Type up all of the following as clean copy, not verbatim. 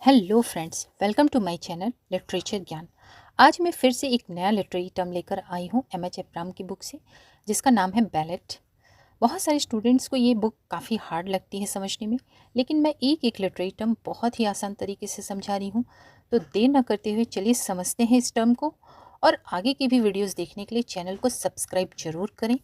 Hello friends, welcome to my channel literature Gyan. आज मैं फिर से एक नया लिटरेरी टर्म लेकर आई हूँ एम.एच. एब्राम की बुक से, जिसका नाम है बैलेट। बहुत सारे स्टूडेंट्स को ये बुक काफ़ी हार्ड लगती है समझने में, लेकिन मैं एक एक लिटरेरी टर्म बहुत ही आसान तरीके से समझा रही हूँ। तो देर न करते हुए चलिए समझते हैं इस टर्म को, और आगे की भी वीडियोज़ देखने के लिए चैनल को सब्सक्राइब जरूर करें।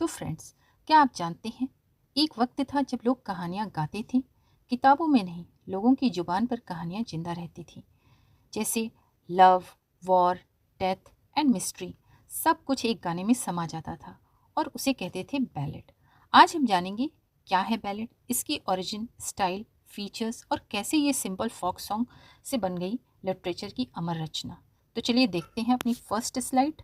तो फ्रेंड्स, क्या आप जानते हैं, एक वक्त था जब लोग कहानियाँ गाते थे। किताबों में नहीं, लोगों की जुबान पर कहानियाँ जिंदा रहती थी। जैसे love, war, death and mystery, सब कुछ एक गाने में समा जाता था और उसे कहते थे बैलेड। आज हम जानेंगे क्या है बैलेड, इसकी ओरिजिन, स्टाइल, फीचर्स और कैसे ये सिंपल फोक सॉन्ग से बन गई लिटरेचर की अमर रचना। तो चलिए देखते हैं अपनी फर्स्ट स्लाइड।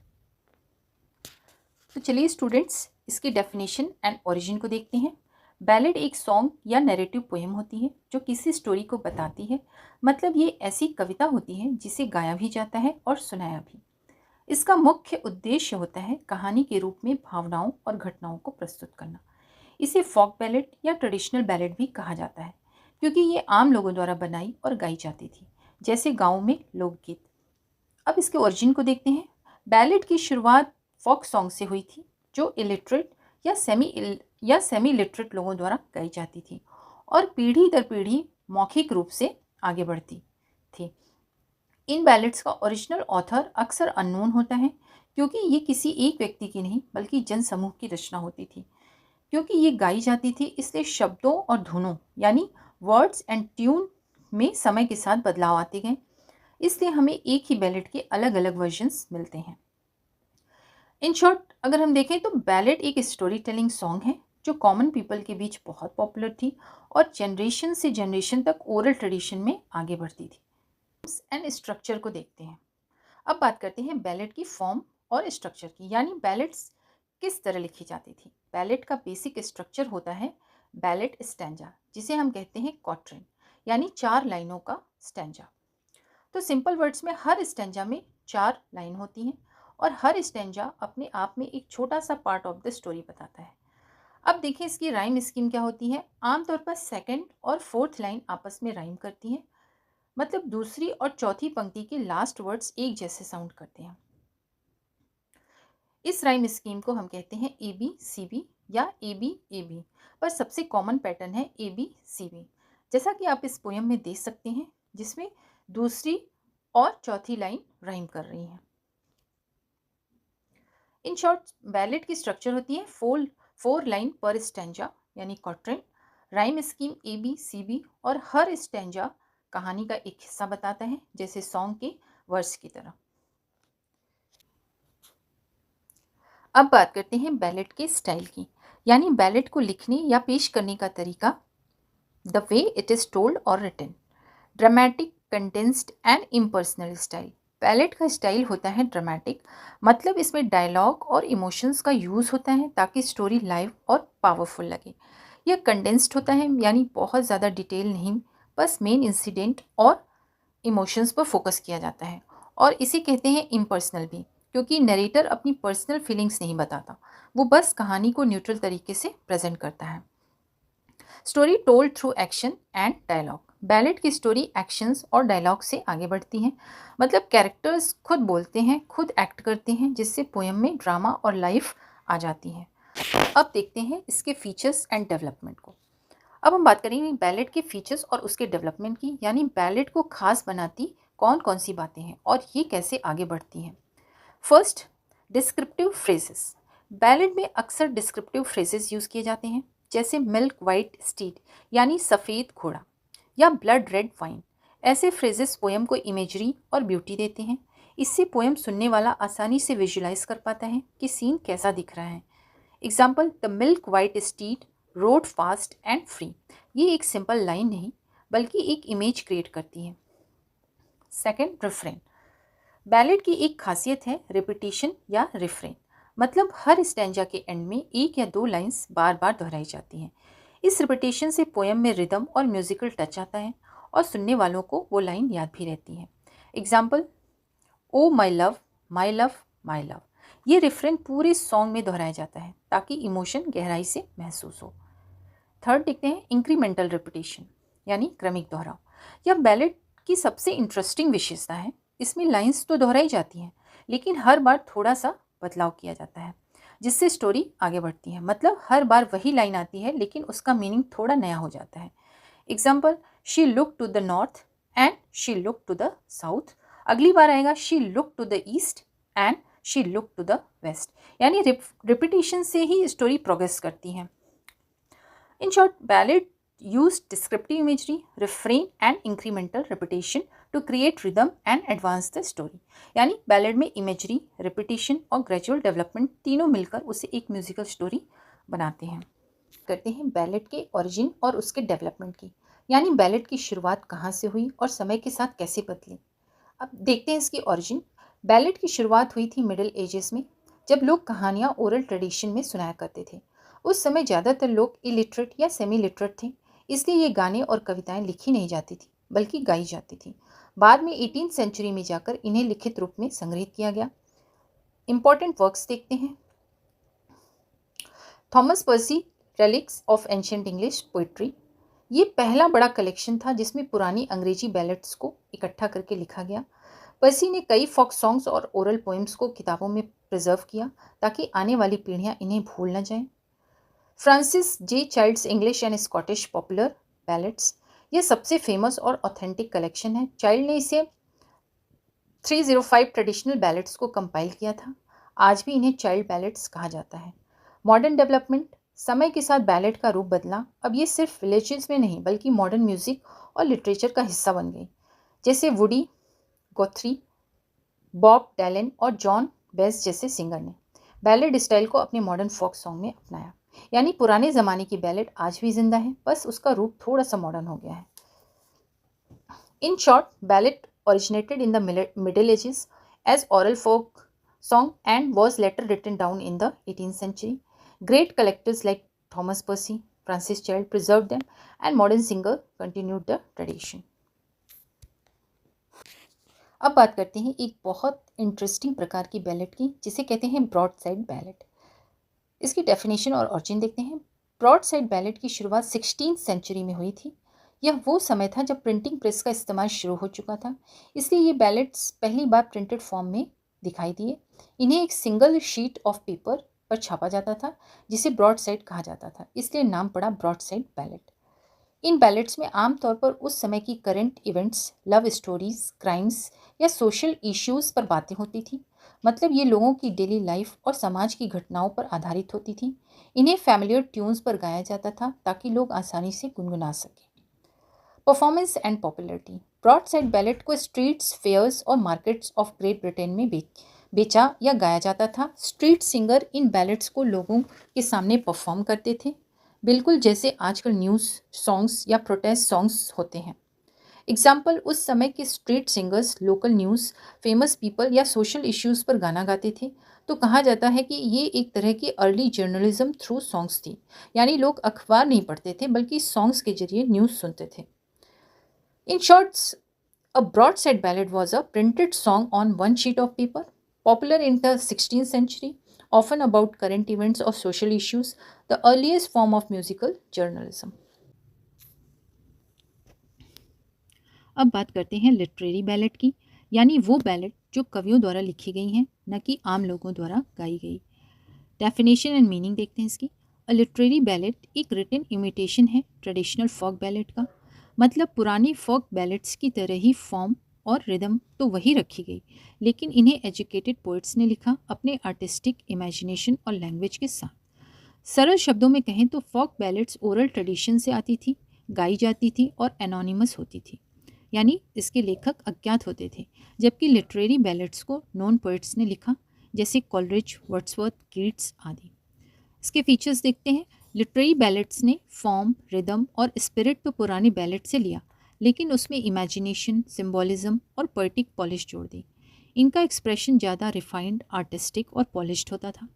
तो चलिए स्टूडेंट्स, इसकी डेफिनेशन एंड ओरिजिन को देखते हैं। बैलेड एक सॉन्ग या नैरेटिव पोएम होती है जो किसी स्टोरी को बताती है। मतलब ये ऐसी कविता होती है जिसे गाया भी जाता है और सुनाया भी। इसका मुख्य उद्देश्य होता है कहानी के रूप में भावनाओं और घटनाओं को प्रस्तुत करना। इसे फोक बैलेड या ट्रेडिशनल बैलेड भी कहा जाता है, क्योंकि ये आम लोगों द्वारा बनाई और गाई जाती थी, जैसे गाँव में लोकगीत। अब इसके ओरिजिन को देखते हैं। बैलेड की शुरुआत फोक सॉन्ग से हुई थी, जो इलिटरेट या सेमी लिटरेट लोगों द्वारा गाई जाती थी और पीढ़ी दर पीढ़ी मौखिक रूप से आगे बढ़ती थी। इन बैलेड्स का ओरिजिनल ऑथर अक्सर अननोन होता है, क्योंकि ये किसी एक व्यक्ति की नहीं बल्कि जनसमूह की रचना होती थी। क्योंकि ये गाई जाती थी, इसलिए शब्दों और धुनों यानी वर्ड्स एंड ट्यून में समय के साथ बदलाव आते गए। इसलिए हमें एक ही बैलेड के अलग अलग वर्जन्स मिलते हैं। इन शॉर्ट अगर हम देखें तो बैलेड एक स्टोरी टेलिंग सॉन्ग है जो कॉमन पीपल के बीच बहुत पॉपुलर थी और जनरेशन से जनरेशन तक ओरल ट्रेडिशन में आगे बढ़ती थी। एंड स्ट्रक्चर को देखते हैं। अब बात करते हैं बैलेड की फॉर्म और स्ट्रक्चर की, यानी बैलेड्स किस तरह लिखी जाती थी। बैलेड का बेसिक स्ट्रक्चर होता है बैलेड स्टैंजा, जिसे हम कहते हैं क्वाट्रेन, यानी 4 लाइनों का स्टैंजा। तो सिंपल वर्ड्स में हर स्टैंजा में 4 लाइन होती हैं और हर स्टैंजा अपने आप में एक छोटा सा पार्ट ऑफ द स्टोरी बताता है। अब देखिए इसकी राइम स्कीम क्या होती है। आमतौर पर सेकंड और फोर्थ लाइन आपस में राइम करती हैं, मतलब दूसरी और चौथी पंक्ति के लास्ट वर्ड्स एक जैसे साउंड करते हैं। इस राइम स्कीम को हम कहते हैं ए बी सी बी या ए बी, पर सबसे कॉमन पैटर्न है ए बी सी बी, जैसा कि आप इस पोयम में देख सकते हैं, जिसमें दूसरी और चौथी लाइन राइम कर रही हैं। इन शॉर्ट बैलेड की स्ट्रक्चर होती है फोर लाइन पर स्टैंजा यानी quatrain, rhyme scheme A B C B, और हर स्टैंजा कहानी का एक हिस्सा बताता है, जैसे सॉन्ग के वर्स की तरह। अब बात करते हैं बैलेड के स्टाइल की, यानी बैलेड को लिखने या पेश करने का तरीका। The way it is told और written, dramatic, condensed and impersonal style. Ballad का स्टाइल होता है ड्रामेटिक, मतलब इसमें डायलॉग और इमोशंस का यूज़ होता है ताकि स्टोरी लाइव और पावरफुल लगे। यह कंडेंस्ड होता है, यानी बहुत ज़्यादा डिटेल नहीं, बस मेन इंसिडेंट और इमोशंस पर फोकस किया जाता है। और इसे कहते हैं इम्पर्सनल भी, क्योंकि नरेटर अपनी पर्सनल फीलिंग्स नहीं बताता, वो बस कहानी को न्यूट्रल तरीके से प्रेजेंट करता है। Story told through action and dialogue. Ballad की स्टोरी एक्शंस और डायलॉग से आगे बढ़ती है, मतलब कैरेक्टर्स खुद बोलते हैं, खुद एक्ट करते हैं, जिससे पोएम में ड्रामा और लाइफ आ जाती है। अब देखते हैं इसके फीचर्स एंड डेवलपमेंट को। अब हम बात करेंगे बैलेड के फीचर्स और उसके डेवलपमेंट की, यानी बैलेड को खास बनाती कौन कौन सी बातें हैं और ये कैसे आगे बढ़ती हैं। First, descriptive phrases. बैलेड में अक्सर डिस्क्रिप्टिव फ्रेजेस यूज़ किए जाते हैं, जैसे मिल्क वाइट स्टीड यानी सफ़ेद घोड़ा, या ब्लड रेड वाइन। ऐसे फ्रेजेस पोएम को इमेजरी और ब्यूटी देते हैं। इससे पोएम सुनने वाला आसानी से विजुलाइज कर पाता है कि सीन कैसा दिख रहा है। Example, the milk white stead road fast and free. ये एक सिंपल लाइन नहीं बल्कि एक इमेज क्रिएट करती है। Second, refrain. बैलेड की एक खासियत है रिपीटिशन या रिफ्रेन, मतलब हर स्टैंजा के एंड में एक या दो लाइंस बार बार दोहराई जाती हैं। इस रिपीटेशन से पोएम में रिदम और म्यूजिकल टच आता है और सुनने वालों को वो लाइन याद भी रहती है। Example, o my love my love my love. ये रिफ्रेन पूरे सॉन्ग में दोहराया जाता है ताकि इमोशन गहराई से महसूस हो। थर्ड देखते हैं इंक्रीमेंटल रिपीटेशन यानी क्रमिक दोहराव। यह बैलेड की सबसे इंटरेस्टिंग विशेषता है। इसमें लाइंस तो दोहराई जाती हैं लेकिन हर बार थोड़ा सा बदलाव किया जाता है जिससे स्टोरी आगे बढ़ती है। मतलब हर बार वही लाइन आती है लेकिन उसका मीनिंग थोड़ा नया हो जाता है। Example, she look to the north and she look to the south. अगली बार आएगा she look to the east and she look to the west. यानी रिपीटेशन से ही स्टोरी प्रोग्रेस करती है। In short, ballad use descriptive imagery, refrain and incremental repetition to create rhythm and advance the story। यानी ballad में imagery, repetition और gradual development तीनों मिलकर उसे एक म्यूजिकल स्टोरी बनाते हैं। करते हैं बैलेड के ओरिजिन और उसके डेवलपमेंट की, यानी बैलेड की शुरुआत कहाँ से हुई और समय के साथ कैसे बदली। अब देखते हैं इसकी ओरिजिन। बैलेड की शुरुआत हुई थी मिडिल एजेस में, जब लोग कहानियाँ ओरल ट्रेडिशन में सुनाया करते थे। उस समय ज़्यादातर लोग इलिटरेट या सेमी लिटरेट थे, इसलिए ये गाने और कविताएं लिखी नहीं जाती थी बल्कि गाई जाती थी। बाद में 18वीं सेंचुरी में जाकर इन्हें लिखित रूप में संग्रहित किया गया। इंपॉर्टेंट वर्क्स देखते हैं। Thomas pursed relics of ancient English poetry, ये पहला बड़ा कलेक्शन था जिसमें पुरानी अंग्रेजी बैलेड्स को इकट्ठा करके लिखा गया। पर्सी ने कई फोक सॉन्ग्स और ओरल पोएम्स को किताबों में प्रिजर्व किया ताकि आने वाली पीढ़ियां इन्हें भूल न जाएं। Francis J Child's English and Scottish popular ballads, ये सबसे फेमस और ऑथेंटिक कलेक्शन है। चाइल्ड ने इसे 305 ट्रेडिशनल बैलेड्स को कंपाइल किया था। आज भी इन्हें चाइल्ड बैलेड्स कहा जाता है। मॉडर्न डेवलपमेंट, समय के साथ बैलेड का रूप बदला। अब ये सिर्फ विलेजेस में नहीं बल्कि मॉडर्न म्यूजिक और लिटरेचर का हिस्सा बन गई। जैसे वुडी गॉथरी, बॉब डैलन और जॉन बेस जैसे सिंगर ने बैलेड स्टाइल को अपने मॉडर्न फोक सॉन्ग में अपनाया। यानी पुराने ज़माने की बैलेड आज भी जिंदा है, बस उसका रूप थोड़ा सा मॉडर्न हो गया है। In short, ballad originated in the Middle Ages as oral folk song and was later written down in the 18th century. Great collectors like Thomas Percy, Francis Child preserved them, and modern singer continued the tradition. अब बात करते हैं एक बहुत interesting प्रकार की ballad की जिसे कहते हैं ब्रॉड साइड बैलेड। इसकी डेफिनेशन और ऑरिजिन देखते हैं। ब्रॉड साइड बैलेड की शुरुआत 16th सेंचुरी में हुई थी। यह वो समय था जब प्रिंटिंग प्रेस का इस्तेमाल शुरू हो चुका था, इसलिए ये बैलेड्स पहली बार प्रिंटेड फॉर्म में दिखाई दिए। इन्हें एक सिंगल शीट ऑफ पेपर पर छापा जाता था जिसे ब्रॉड साइड कहा जाता था, इसलिए नाम पड़ा ब्रॉड साइड बैलेड। इन बैलेड्स में आमतौर पर उस समय की current events, love stories, crimes या सोशल इश्यूज़ पर बातें होती थी। मतलब ये लोगों की डेली लाइफ और समाज की घटनाओं पर आधारित होती थी। इन्हें फैमिलियर ट्यून्स पर गाया जाता था ताकि लोग आसानी से गुनगुना सकें। Performance and popularity, broadside ballad को स्ट्रीट्स, फेयर्स और मार्केट्स ऑफ ग्रेट ब्रिटेन में बेचा या गाया जाता था। स्ट्रीट सिंगर इन बैलेड्स को लोगों के सामने परफॉर्म करते थे, बिल्कुल जैसे आजकल न्यूज़ सॉन्ग्स या प्रोटेस्ट सॉन्ग्स होते हैं। एग्जाम्पल, उस समय के street singers local news, famous people या सोशल इश्यूज़ पर गाना गाते थे। तो कहा जाता है कि ये एक तरह की अर्ली जर्नलिज्म थ्रू सॉन्ग्स थी, यानी लोग अखबार नहीं पढ़ते थे बल्कि सॉन्ग्स के जरिए न्यूज़ सुनते थे। In short, a broadside ballad was a printed song on one sheet of paper, popular in the 16th century, often about current events or social issues, the earliest form of musical journalism. अब बात करते हैं literary ballad की, यानी वो ballad जो कवियों द्वारा लिखी गई हैं, न कि आम लोगों द्वारा गाई गई। डेफिनेशन एंड मीनिंग देखते हैं इसकी। अ लिटरेरी बैलेड एक रिटन इमिटेशन है ट्रेडिशनल फोक बैलेड का। मतलब पुरानी फोक बैलेड्स की तरह ही फॉर्म और रिदम तो वही रखी गई, लेकिन इन्हें एजुकेटेड पोइट्स ने लिखा अपने आर्टिस्टिक इमेजिनेशन और लैंग्वेज के साथ। सरल शब्दों में कहें तो फोक बैलेड्स ओरल ट्रेडिशन से आती थी, गाई जाती थी और एनोनिमस होती थी, यानी इसके लेखक अज्ञात होते थे। जबकि लिटरेरी बैलेड्स को नॉन पोइट्स ने लिखा, जैसे कॉलरिज, वर्ड्सवर्थ, कीट्स आदि। इसके फीचर्स देखते हैं। लिटरेरी बैलेड्स ने फॉर्म, रिदम और स्पिरिट तो पुरानी बैलेड से लिया, लेकिन उसमें इमेजिनेशन, सिंबॉलिज्म और पोएटिक पॉलिश जोड़ दी। इनका एक्सप्रेशन ज़्यादा रिफाइंड, आर्टिस्टिक और पॉलिश्ड होता था।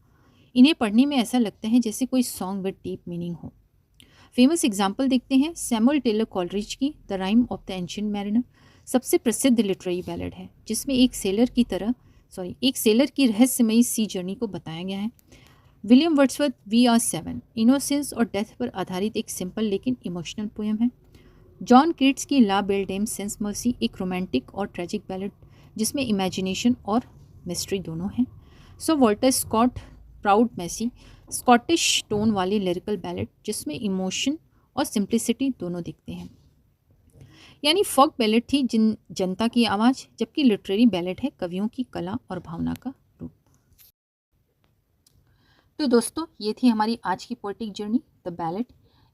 इन्हें पढ़ने में ऐसा लगता है जैसे कोई सॉन्ग विद डीप मीनिंग हो। फेमस एग्जाम्पल देखते हैं सैमुअल टेलर कॉलरिज की the rhyme of the ancient mariner सबसे प्रसिद्ध लिटरेरी बैलेड है, जिसमें एक सेलर की रहस्यमयी सी जर्नी को बताया गया है। William Wordsworth We Are Seven innocence और डेथ पर आधारित एक सिंपल लेकिन इमोशनल पोएम है। जॉन कीट्स की La Belle Dame sans Merci एक रोमांटिक और ट्रेजिक बैलेड जिसमें इमेजिनेशन और मिस्ट्री दोनों हैं। So Walter Scott Proud Maisie Scottish tone वाली लिरिकल बैलेड जिसमें इमोशन और सिंप्लिसिटी दोनों दिखते हैं। यानी फोक बैलेड थी जिन जनता की आवाज़, जबकि लिटरेरी बैलेड है कवियों की कला और भावना का रूप। तो दोस्तों, ये थी हमारी आज की पोएटिक जर्नी द बैलेड,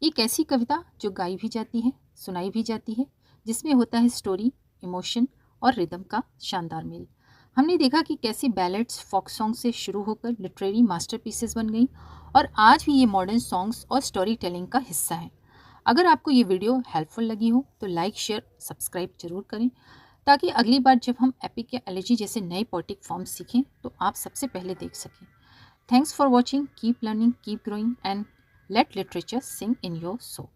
एक ऐसी कविता जो गाई भी जाती है, सुनाई भी जाती है, जिसमें होता है स्टोरी, इमोशन और रिदम का शानदार मेल। हमने देखा कि कैसे बैलेड्स फोक सॉन्ग से शुरू होकर लिटरेरी मास्टरपीसेस बन गई और आज भी ये मॉडर्न सॉन्ग्स और स्टोरी टेलिंग का हिस्सा है। अगर आपको ये वीडियो हेल्पफुल लगी हो तो लाइक, शेयर, सब्सक्राइब जरूर करें, ताकि अगली बार जब हम एपिक या एलिजी जैसे नए पोएटिक फॉर्म्स सीखें तो आप सबसे पहले देख सकें। Thanks for watching. Keep learning, keep growing, and let literature sing in your soul.